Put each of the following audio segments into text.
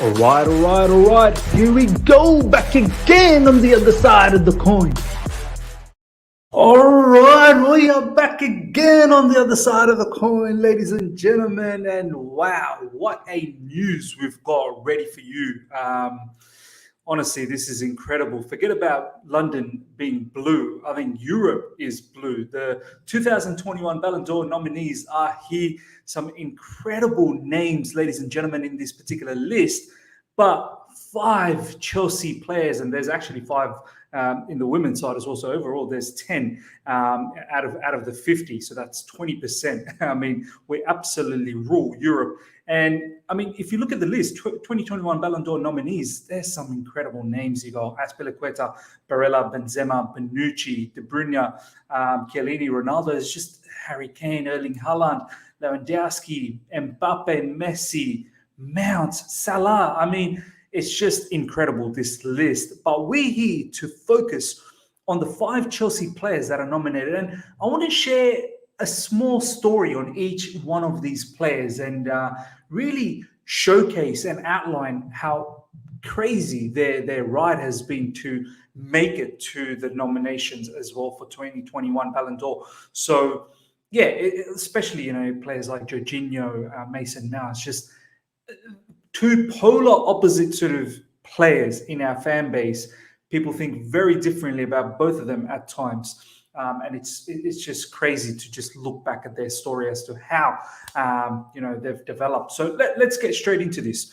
All right. Here we go, back again on the other side of the coin. All right, we are back again on the other side of the coin, ladies and gentlemen. And wow, what a news we've got ready for you. Honestly, this is incredible. Forget about London being blue. I think Europe is blue. The 2021 Ballon d'Or nominees are here. Some incredible names, ladies and gentlemen, in this particular list. But 5 Chelsea players, and there's actually 5 in the women's side as well. So overall, there's 10 out of the 50. So that's 20%. I mean, we absolutely rule Europe. And I mean, if you look at the list, 2021 Ballon d'Or nominees, there's some incredible names. You got Azpilicueta, Barella, Benzema, Bonucci, De Bruyne, Chiellini, Ronaldo. It's just Harry Kane, Erling Haaland, Lewandowski, Mbappe, Messi, Mount, Salah. I mean, it's just incredible, this list. But we're here to focus on the 5 Chelsea players that are nominated. And I want to share a small story on each one of these players and really showcase and outline how crazy their ride has been to make it to the nominations as well for 2021 Ballon d'Or. So, yeah, especially, players like Jorginho, Mason Mount, just 2 polar opposite sort of players in our fan base. People think very differently about both of them at times. And it's just crazy to just look back at their story as to how, they've developed. So let's get straight into this.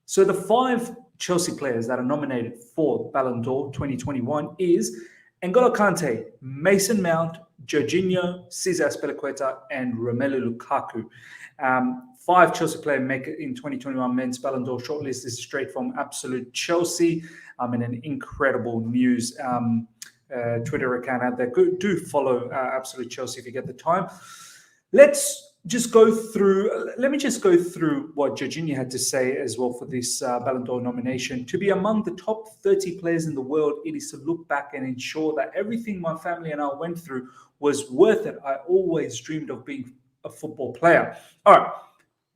So the 5 Chelsea players that are nominated for Ballon d'Or 2021 is N'Golo Kante, Mason Mount, Jorginho, Cesar Azpilicueta, and Romelu Lukaku. 5 Chelsea players make it in 2021 men's Ballon d'Or shortlist. This is straight from Absolute Chelsea. And an incredible news Twitter account out there. Do follow Absolute Chelsea if you get the time. Let me just go through what Jorginho had to say as well for this Ballon d'Or nomination. To be among the top 30 players in the world, it is to look back and ensure that everything my family and I went through was worth it. I always dreamed of being a football player. All right.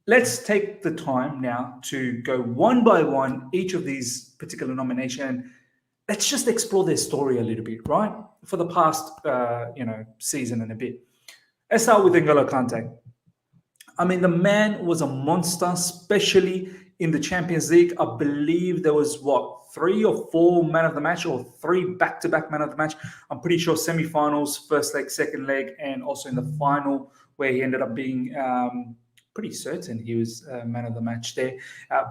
Let's take the time now to go one by one, each of these particular nominations. Let's just explore their story a little bit, right? For the past, season and a bit. Let's start with N'Golo Kante. I mean, the man was a monster, especially in the Champions League. I believe there was, 3 or 4 man of the match, or 3 back-to-back man of the match. I'm pretty sure semi-finals, first leg, second leg, and also in the final where he ended up being pretty certain he was man of the match there.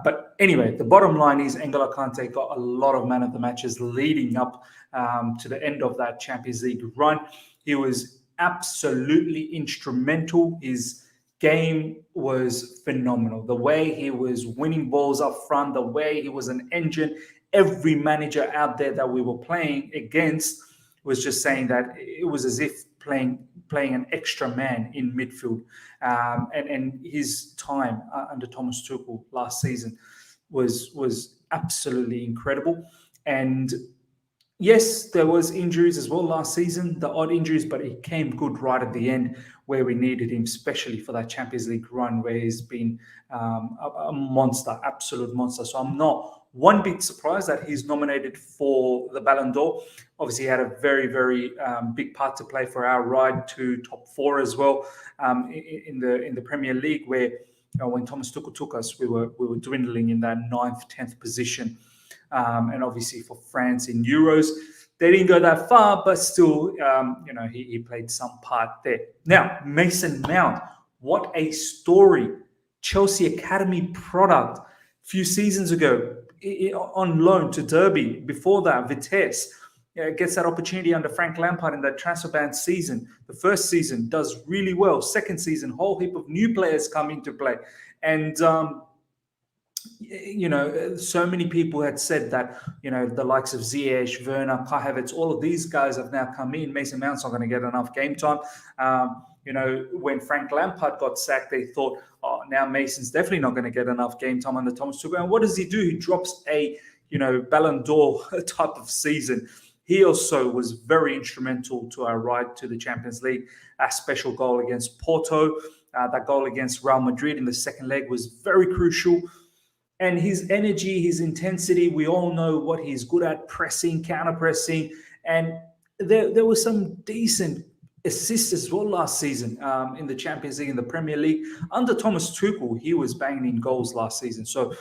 But anyway, the bottom line is N'Golo Kante got a lot of man of the matches leading up to the end of that Champions League run. He was absolutely instrumental. His game was phenomenal. The way he was winning balls up front, the way he was an engine. Every manager out there that we were playing against was just saying that it was as if playing an extra man in midfield. And his time under Thomas Tuchel last season was absolutely incredible. And yes, there was injuries as well last season, the odd injuries, but he came good right at the end where we needed him, especially for that Champions League run where he's been a monster, absolute monster. So I'm not one bit surprised that he's nominated for the Ballon d'Or. Obviously, he had a very, very big part to play for our ride to top 4 as well in the Premier League, where when Thomas Tuchel took us, we were dwindling in that 9th, 10th position. And obviously for France in Euros, they didn't go that far, but still, he played some part there. Now, Mason Mount, what a story. Chelsea Academy product. A few seasons ago, on loan to Derby. Before that, Vitesse. Gets that opportunity under Frank Lampard in that transfer ban season. The first season does really well. Second season, whole heap of new players come into play. And, so many people had said that, the likes of Ziyech, Werner, Kai Havertz, all of these guys have now come in. Mason Mount's not going to get enough game time. When Frank Lampard got sacked, they thought, now Mason's definitely not going to get enough game time under Thomas Tuchel. And what does he do? He drops a, Ballon d'Or type of season. He also was very instrumental to our ride to the Champions League, a special goal against Porto. That goal against Real Madrid in the second leg was very crucial. And his energy, his intensity, we all know what he's good at: pressing, counter-pressing. And there was some decent assists as well last season in the Champions League, in the Premier League. Under Thomas Tuchel, he was banging in goals last season. So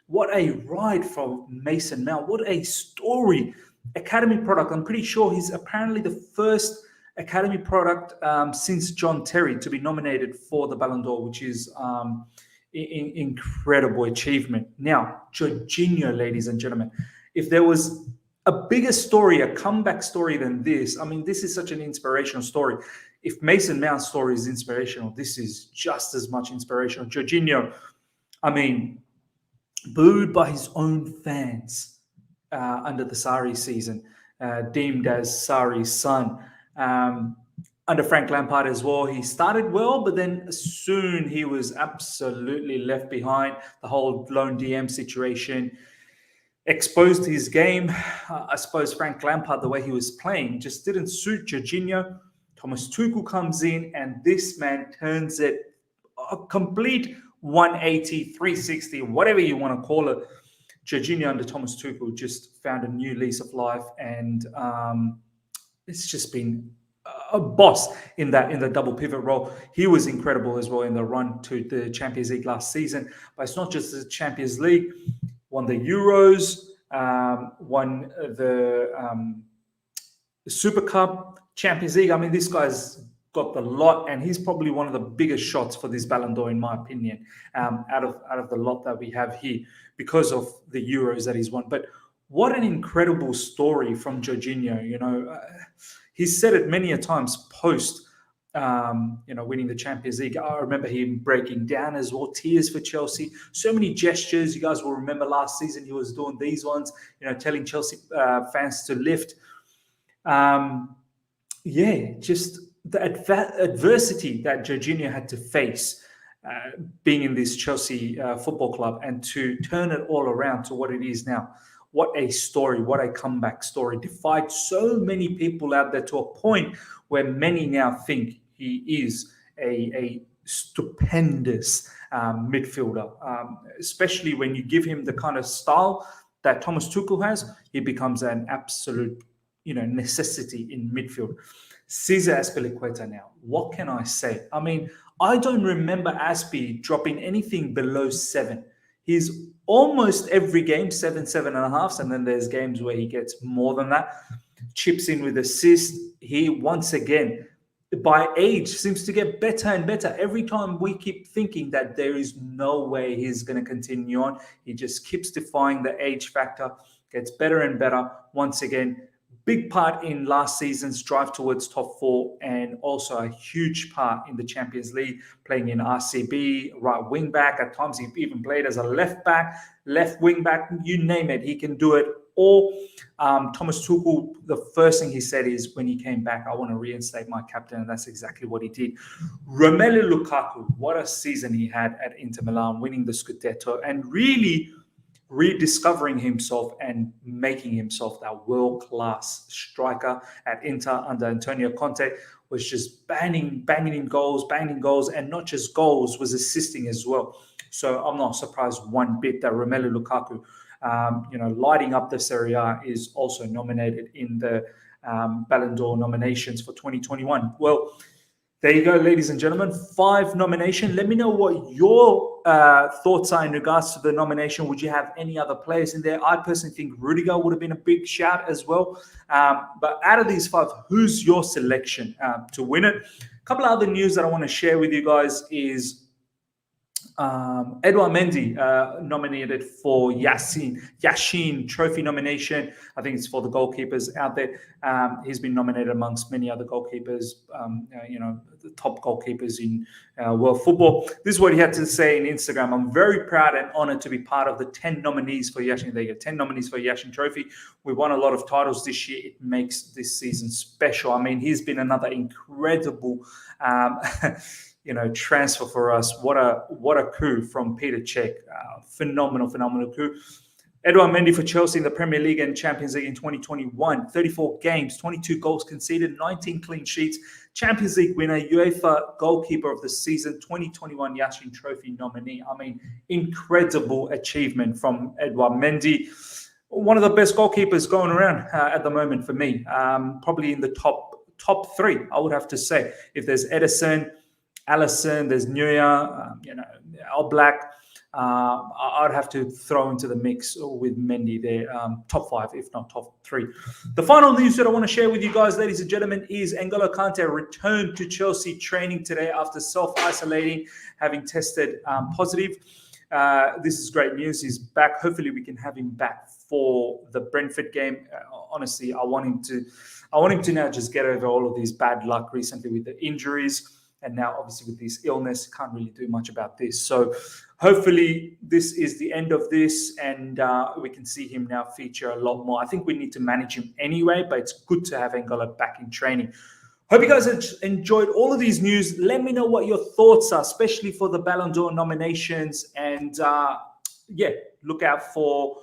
what a ride from Mason Mount. What a story. Academy product. I'm pretty sure he's apparently the first Academy product since John Terry to be nominated for the Ballon d'Or, which is incredible achievement. Now, Jorginho, ladies and gentlemen, if there was a bigger story, a comeback story than this, I mean, this is such an inspirational story. If Mason Mount's story is inspirational, this is just as much inspirational. Jorginho, I mean, booed by his own fans under the Sarri season, deemed as Sarri's son. Under Frank Lampard as well, he started well, but then soon he was absolutely left behind. The whole loan DM situation exposed his game. I suppose Frank Lampard, the way he was playing, just didn't suit Jorginho. Thomas Tuchel comes in, and this man turns it a complete 180, 360, whatever you want to call it. Jorginho under Thomas Tuchel just found a new lease of life, and it's just been a boss in the double pivot role. He was incredible as well in the run to the Champions League last season. But it's not just the Champions League. Won the Euros, won the Super Cup, Champions League. I mean, this guy's got the lot, and he's probably one of the biggest shots for this Ballon d'Or, in my opinion, out of the lot that we have here, because of the Euros that he's won. But what an incredible story from Jorginho. You know, he's said it many a times post, winning the Champions League. I remember him breaking down as well, tears for Chelsea. So many gestures. You guys will remember last season he was doing these ones, telling Chelsea fans to lift. Just the adversity that Jorginho had to face being in this Chelsea football club, and to turn it all around to what it is now. What a story, what a comeback story. Defied so many people out there, to a point where many now think he is a stupendous midfielder, especially when you give him the kind of style that Thomas Tuchel has. He becomes an absolute necessity in midfield. Cesar Azpilicueta now, what can I say? I mean, I don't remember Azpi dropping anything below 7. He's almost every game 7, 7.5, and then there's games where he gets more than that. Chips in with assists. He, once again, by age, seems to get better and better. Every time we keep thinking that there is no way he's going to continue on, he just keeps defying the age factor, gets better and better. Once again, big part in last season's drive towards top 4, and also a huge part in the Champions League, playing in RCB, right wing back. At times he even played as a left back, left wing back, you name it, he can do it all. Thomas Tuchel, the first thing he said is, when he came back, I want to reinstate my captain, and that's exactly what he did. Romelu Lukaku, what a season he had at Inter Milan, winning the Scudetto, and really rediscovering himself and making himself that world-class striker at Inter under Antonio Conte. Was just banging in goals, and not just goals, was assisting as well. So I'm not surprised one bit that Romelu Lukaku, lighting up the Serie A, is also nominated in the Ballon d'Or nominations for 2021. Well, there you go, ladies and gentlemen. 5 nominations. Let me know what your thoughts are in regards to the nomination. Would you have any other players in there? I personally think Rudiger would have been a big shout as well. But out of these 5, who's your selection to win it? A couple of other news that I want to share with you guys is Edouard Mendy nominated for Yashin Trophy nomination. I think it's for the goalkeepers out there. He's been nominated amongst many other goalkeepers, the top goalkeepers in world football. This is what he had to say in Instagram. I'm very proud and honored to be part of the 10 nominees for Yashin. There you go, 10 nominees for Yashin Trophy. We won a lot of titles this year. It makes this season special. I mean, he's been another incredible transfer for us. What a coup from Peter Cech. Phenomenal coup. Edouard Mendy for Chelsea in the Premier League and Champions League in 2021. 34 games, 22 goals conceded, 19 clean sheets, Champions League winner, UEFA Goalkeeper of the Season, 2021 Yashin Trophy nominee. I mean, incredible achievement from Edouard Mendy. One of the best goalkeepers going around at the moment for me. Probably in the top three, I would have to say. If there's Edison, Alisson, there's Neuer, Oblak, I'd have to throw into the mix with Mendy there, top five, if not top three. The final news that I want to share with you guys, ladies and gentlemen, is N'Golo Kante returned to Chelsea training today after self-isolating, having tested positive. This is great news. He's back. Hopefully, we can have him back for the Brentford game. Honestly, I want him to now just get over all of these bad luck recently with the injuries. And now, obviously, with this illness, can't really do much about this. So hopefully this is the end of this and we can see him now feature a lot more. I think we need to manage him anyway, but it's good to have N'Golo back in training. Hope you guys enjoyed all of these news. Let me know what your thoughts are, especially for the Ballon d'Or nominations. And look out for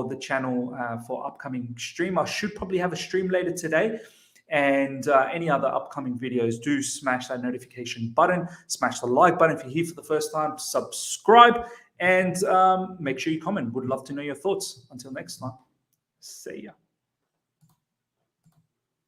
the channel for upcoming stream. I should probably have a stream later today. And any other upcoming videos, do smash that notification button, smash the like button if you're here for the first time, subscribe, and make sure you comment. Would love to know your thoughts. Until next time, see ya.